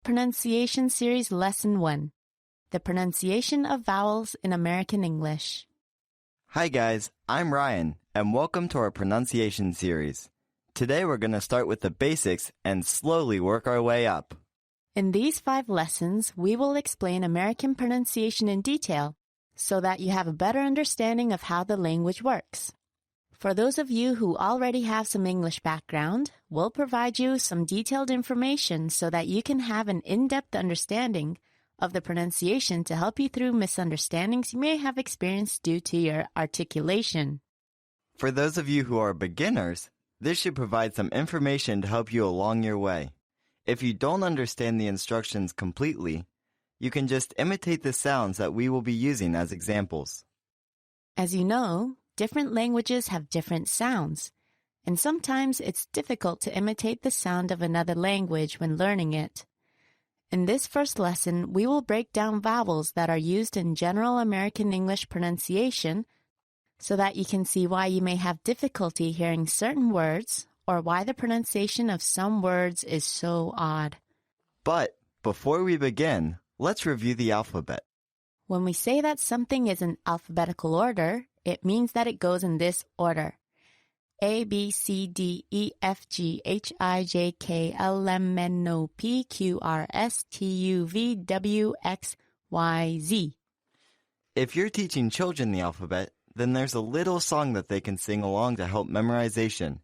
Pronunciation Series Lesson 1, The Pronunciation of Vowels in American English. Hi guys, I'm Ryan, and welcome to our pronunciation series. Today we're going to start with the basics and slowly work our way up. In these 5 lessons, we will explain American pronunciation in detail so that you have a better understanding of how the language works. For those of you who already have some English background, we'll provide you some detailed information so that you can have an in-depth understanding of the pronunciation to help you through misunderstandings you may have experienced due to your articulation. For those of you who are beginners, this should provide some information to help you along your way. If you don't understand the instructions completely, you can just imitate the sounds that we will be using as examples. As you know, different languages have different sounds, and sometimes it's difficult to imitate the sound of another language when learning it. In this first lesson, we will break down vowels that are used in general American English pronunciation so that you can see why you may have difficulty hearing certain words or why the pronunciation of some words is so odd. But before we begin, let's review the alphabet. When we say that something is in alphabetical order, it means that it goes in this order: A, B, C, D, E, F, G, H, I, J, K, L, M, N, O, P, Q, R, S, T, U, V, W, X, Y, Z. If you're teaching children the alphabet, then there's a little song that they can sing along to help memorization.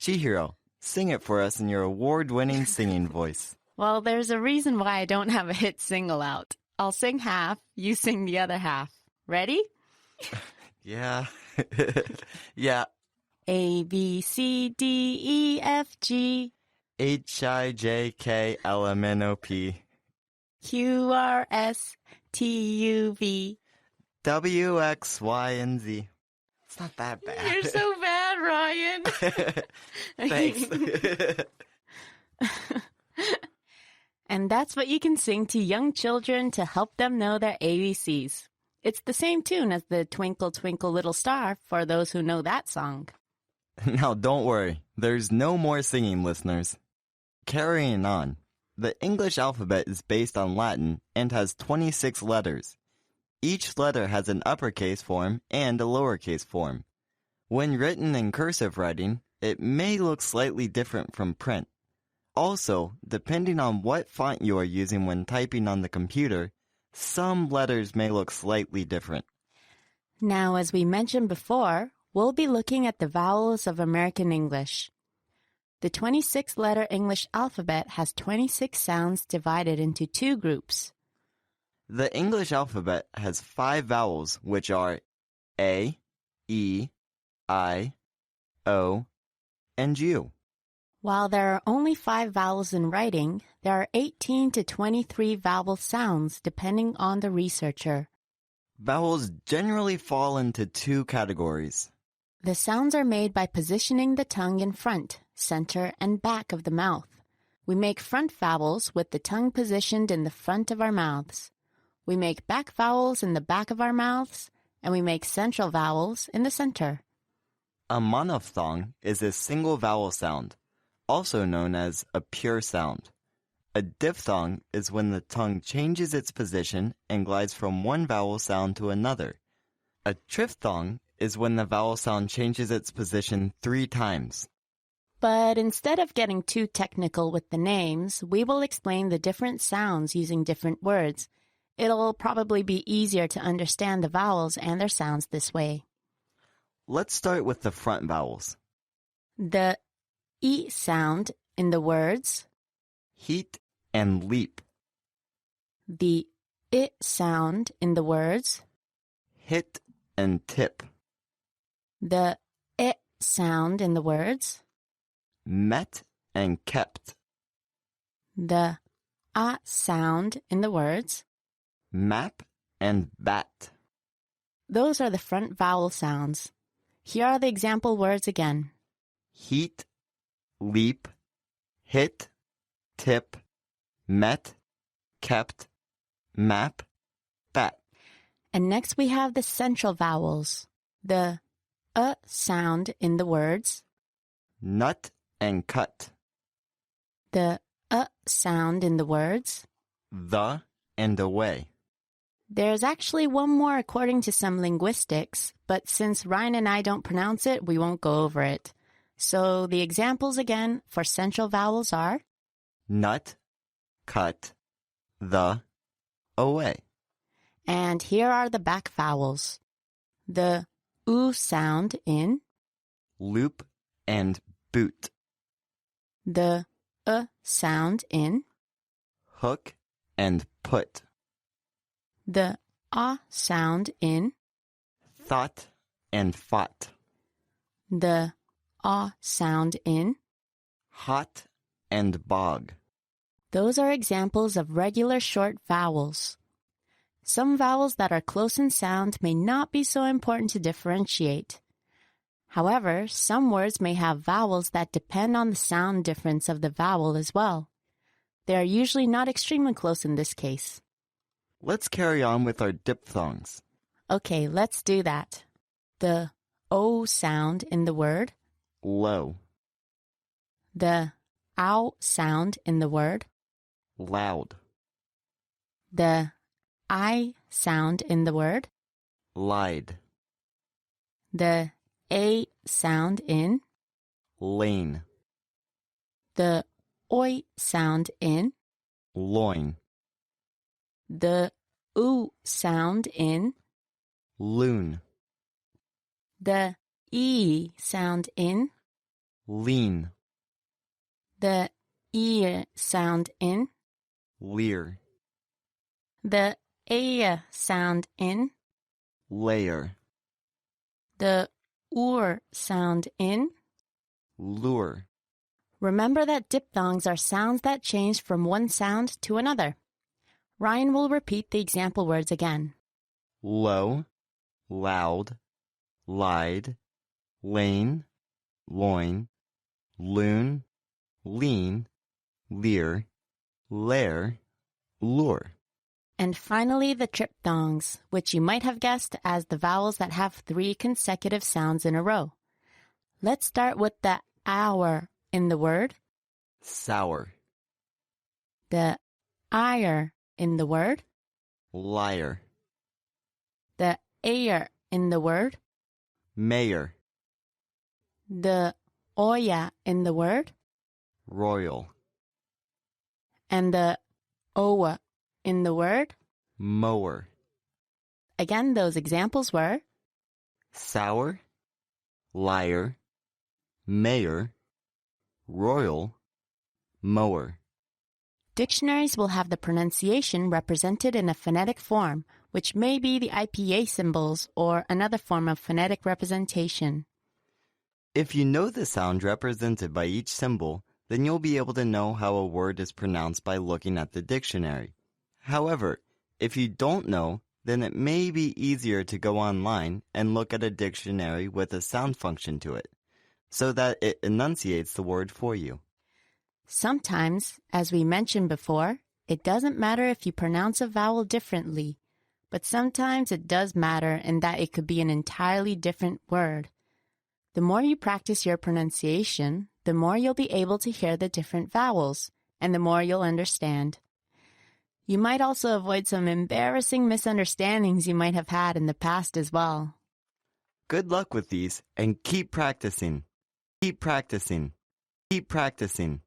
Chihiro, sing it for us in your award-winning singing voice. Well, there's a reason why I don't have a hit single out. I'll sing half, you sing the other half. Ready? Yeah. Yeah. A, B, C, D, E, F, G, H, I, J, K, L, M, N, O, P, Q, R, S, T, U, V. W, X, Y, and Z. It's not that bad. You're so bad, Ryan. Thanks. And that's what you can sing to young children to help them know their ABCs. It's the same tune as the Twinkle, Twinkle, Little Star for those who know that song. Now don't worry, there's no more singing, listeners. Carrying on, the English alphabet is based on Latin and has 26 letters. Each letter has an uppercase form and a lowercase form. When written in cursive writing, it may look slightly different from print. Also, depending on what font you are using when typing on the computer, some letters may look slightly different. Now, as we mentioned before, we'll be looking at the vowels of American English. The 26-letter English alphabet has 26 sounds divided into 2 groups. The English alphabet has 5 vowels, which are A, E, I, O, and U. While there are only 5 vowels in writing, there are 18 to 23 vowel sounds depending on the researcher. Vowels generally fall into 2 categories. The sounds are made by positioning the tongue in front, center, and back of the mouth. We make front vowels with the tongue positioned in the front of our mouths. We make back vowels in the back of our mouths, and we make central vowels in the center. A monophthong is a single vowel sound, also known as a pure sound. A diphthong is when the tongue changes its position and glides from one vowel sound to another. A triphthong is when the vowel sound changes its position 3 times. But instead of getting too technical with the names, we will explain the different sounds using different words. It'll probably be easier to understand the vowels and their sounds this way. Let's start with the front vowels. The E sound in the words Heat and leap. The I sound in the words Hit and tip. the I sound in the words Met and kept. the A sound in the words. Map and bat. Those are the front vowel sounds. Here are the example words again. Heat, leap, hit, tip, met, kept, map, bat. And next we have the central vowels. The sound in the words Nut and cut. the sound in the words the and away. There's actually one more according to some linguistics, but since Ryan and I don't pronounce it, we won't go over it. So the examples again for central vowels are Nut, cut, the, away. and here are the back vowels. The oo sound in, Loop and boot. the sound in, Hook and put. the sound in, Thought and fought. the sound in. Hot and bog. Those are examples of regular short vowels. Some vowels that are close in sound may not be so important to differentiate. However, some words may have vowels that depend on the sound difference of the vowel as well. They are usually not extremely close in this case. Let's carry on with our diphthongs. Okay, let's do that. The O sound in the word, Low, the ow sound in the word, loud, the I sound in the word, lied, the A sound in, lane, the oi sound in, loin, the oo sound in, loon, the e sound in, lean, the ear sound in, leer, the a sound in, layer, the sound in. lure, Remember that diphthongs are sounds that change from one sound to another. Ryan will repeat the example words again. low, loud, lied, lane, loin, loon, lean, leer, lair, lure. And finally, the triphthongs, which you might have guessed as the vowels that have 3 consecutive sounds in a row. Let's start with the hour in the word, Sour, the ire in the word, liar, the air in the word, mayor, the oya in the word, royal, and the owa in the word. mower, Again, those examples were sour, liar, mayor, royal, mower. Dictionaries will have the pronunciation represented in a phonetic form, which may be the IPA symbols or another form of phonetic representation. If you know the sound represented by each symbol, then you'll be able to know how a word is pronounced by looking at the dictionary. However, if you don't know, then it may be easier to go online and look at a dictionary with a sound function to it, so that it enunciates the word for you. Sometimes, as we mentioned before, it doesn't matter if you pronounce a vowel differently, but sometimes it does matter in that it could be an entirely different word. The more you practice your pronunciation, the more you'll be able to hear the different vowels, and the more you'll understand. You might also avoid some embarrassing misunderstandings you might have had in the past as well. Good luck with these, and keep practicing. Keep practicing. Keep practicing.